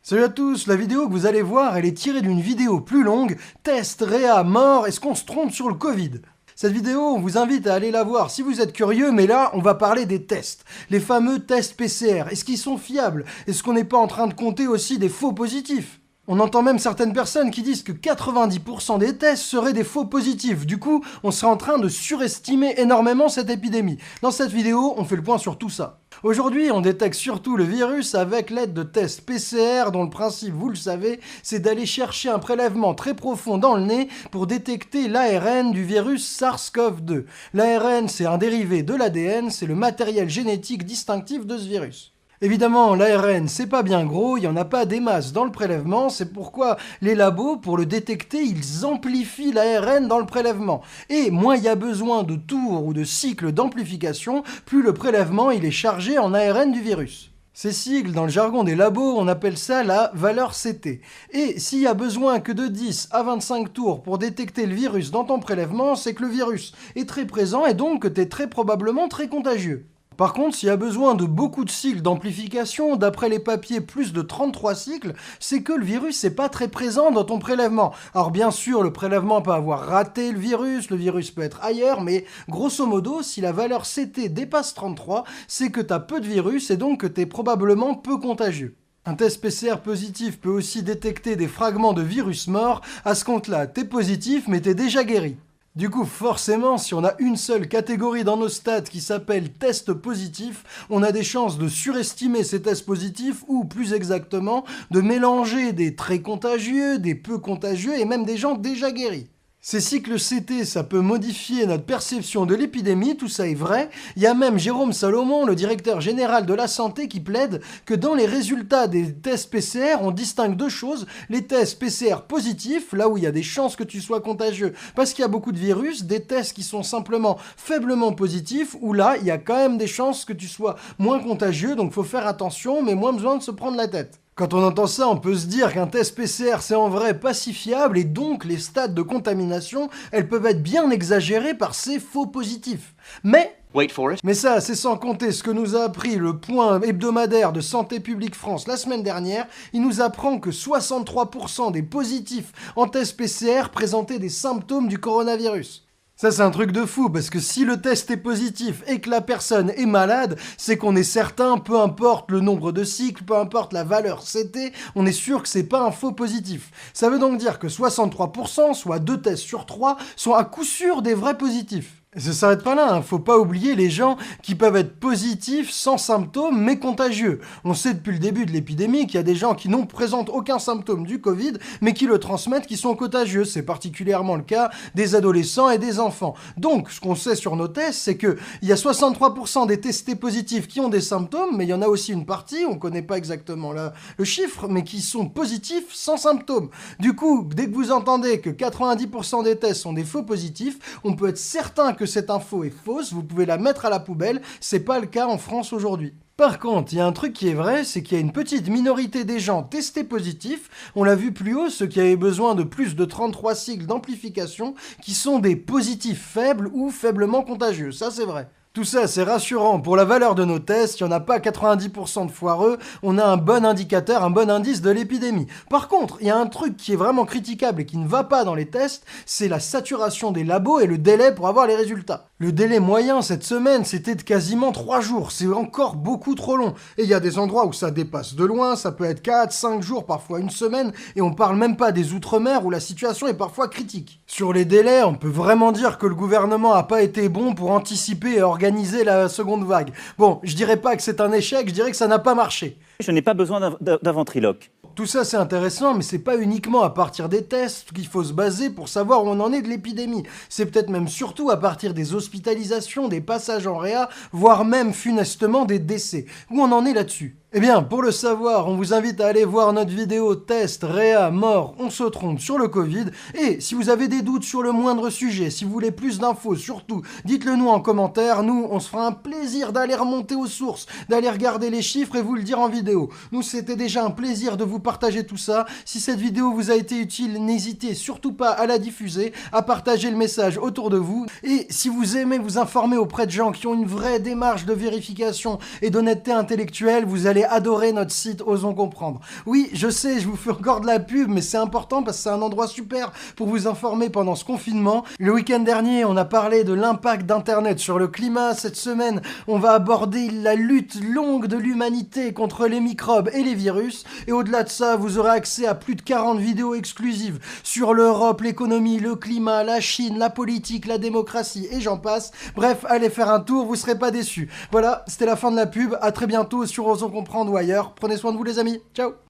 Salut à tous, la vidéo que vous allez voir, elle est tirée d'une vidéo plus longue, test, réa, mort, est-ce qu'on se trompe sur le Covid? Cette vidéo, on vous invite à aller la voir si vous êtes curieux, mais là, on va parler des tests. Les fameux tests PCR, est-ce qu'ils sont fiables? Est-ce qu'on n'est pas en train de compter aussi des faux positifs? On entend même certaines personnes qui disent que 90% des tests seraient des faux positifs. Du coup, on serait en train de surestimer énormément cette épidémie. Dans cette vidéo, on fait le point sur tout ça. Aujourd'hui, on détecte surtout le virus avec l'aide de tests PCR dont le principe, vous le savez, c'est d'aller chercher un prélèvement très profond dans le nez pour détecter l'ARN du virus SARS-CoV-2. L'ARN, c'est un dérivé de l'ADN, c'est le matériel génétique distinctif de ce virus. Évidemment, l'ARN, c'est pas bien gros, il n'y en a pas des masses dans le prélèvement, c'est pourquoi les labos, pour le détecter, ils amplifient l'ARN dans le prélèvement. Et moins il y a besoin de tours ou de cycles d'amplification, plus le prélèvement il est chargé en ARN du virus. Ces cycles, dans le jargon des labos, on appelle ça la valeur CT. Et s'il y a besoin que de 10 à 25 tours pour détecter le virus dans ton prélèvement, c'est que le virus est très présent et donc que tu es très probablement très contagieux. Par contre, s'il y a besoin de beaucoup de cycles d'amplification, d'après les papiers plus de 33 cycles, c'est que le virus n'est pas très présent dans ton prélèvement. Alors bien sûr, le prélèvement peut avoir raté le virus peut être ailleurs, mais grosso modo, si la valeur CT dépasse 33, c'est que tu as peu de virus et donc que tu es probablement peu contagieux. Un test PCR positif peut aussi détecter des fragments de virus morts. À ce compte-là, t'es positif, mais t'es déjà guéri. Du coup, forcément, si on a une seule catégorie dans nos stats qui s'appelle test positif, on a des chances de surestimer ces tests positifs ou, plus exactement, de mélanger des très contagieux, des peu contagieux et même des gens déjà guéris. Ces cycles CT, ça peut modifier notre perception de l'épidémie, tout ça est vrai. Il y a même Jérôme Salomon, le directeur général de la santé, qui plaide que dans les résultats des tests PCR, on distingue deux choses. Les tests PCR positifs, là où il y a des chances que tu sois contagieux parce qu'il y a beaucoup de virus, des tests qui sont simplement faiblement positifs, où là, il y a quand même des chances que tu sois moins contagieux, donc faut faire attention, mais moins besoin de se prendre la tête. Quand on entend ça, on peut se dire qu'un test PCR c'est en vrai pas si fiable et donc les stades de contamination, elles peuvent être bien exagérées par ces faux positifs. Mais ça, c'est sans compter ce que nous a appris le point hebdomadaire de Santé publique France la semaine dernière. Il nous apprend que 63% des positifs en test PCR présentaient des symptômes du coronavirus. Ça, c'est un truc de fou, parce que si le test est positif et que la personne est malade, c'est qu'on est certain, peu importe le nombre de cycles, peu importe la valeur CT, on est sûr que c'est pas un faux positif. Ça veut donc dire que 63%, soit 2 tests sur 3, sont à coup sûr des vrais positifs. Et ça s'arrête pas là, faut pas oublier les gens qui peuvent être positifs sans symptômes mais contagieux. On sait depuis le début de l'épidémie qu'il y a des gens qui ne présentent aucun symptôme du Covid mais qui le transmettent, qui sont contagieux. C'est particulièrement le cas des adolescents et des enfants. Donc, ce qu'on sait sur nos tests, c'est qu'il y a 63% des testés positifs qui ont des symptômes, mais il y en a aussi une partie, on connaît pas exactement le chiffre, mais qui sont positifs sans symptômes. Du coup, dès que vous entendez que 90% des tests sont des faux positifs, on peut être certain que cette info est fausse, vous pouvez la mettre à la poubelle, c'est pas le cas en France aujourd'hui. Par contre, il y a un truc qui est vrai, c'est qu'il y a une petite minorité des gens testés positifs, on l'a vu plus haut, ceux qui avaient besoin de plus de 33 cycles d'amplification, qui sont des positifs faibles ou faiblement contagieux, ça c'est vrai. Tout ça, c'est rassurant. Pour la valeur de nos tests, il n'y en a pas 90% de foireux, on a un bon indicateur, un bon indice de l'épidémie. Par contre, il y a un truc qui est vraiment critiquable et qui ne va pas dans les tests, c'est la saturation des labos et le délai pour avoir les résultats. Le délai moyen cette semaine, c'était de quasiment 3 jours. C'est encore beaucoup trop long. Et il y a des endroits où ça dépasse de loin, ça peut être 4, 5 jours, parfois une semaine, et on parle même pas des Outre-mer où la situation est parfois critique. Sur les délais, on peut vraiment dire que le gouvernement a pas été bon pour anticiper et organiser la seconde vague. Bon, je dirais pas que c'est un échec, je dirais que ça n'a pas marché. Je n'ai pas besoin d'un ventriloque. Tout ça c'est intéressant, mais c'est pas uniquement à partir des tests qu'il faut se baser pour savoir où on en est de l'épidémie. C'est peut-être même surtout à partir des hospitalisations, des passages en réa, voire même funestement des décès. Où on en est là-dessus? Eh bien, pour le savoir, on vous invite à aller voir notre vidéo test, réa, mort, on se trompe sur le Covid. Et si vous avez des doutes sur le moindre sujet, si vous voulez plus d'infos, surtout, dites-le nous en commentaire. Nous, on se fera un plaisir d'aller remonter aux sources, d'aller regarder les chiffres et vous le dire en vidéo. Nous, c'était déjà un plaisir de vous partager tout ça. Si cette vidéo vous a été utile, n'hésitez surtout pas à la diffuser, à partager le message autour de vous. Et si vous aimez vous informer auprès de gens qui ont une vraie démarche de vérification et d'honnêteté intellectuelle, vous allez adorez notre site Osons Comprendre. Oui, je sais, je vous fais encore de la pub, mais c'est important parce que c'est un endroit super pour vous informer pendant ce confinement. Le week-end dernier, on a parlé de l'impact d'Internet sur le climat. Cette semaine, on va aborder la lutte longue de l'humanité contre les microbes et les virus. Et au-delà de ça, vous aurez accès à plus de 40 vidéos exclusives sur l'Europe, l'économie, le climat, la Chine, la politique, la démocratie et j'en passe. Bref, allez faire un tour, vous serez pas déçus. Voilà, c'était la fin de la pub. À très bientôt sur Osons Comprendre ou ailleurs. Prenez soin de vous les amis. Ciao.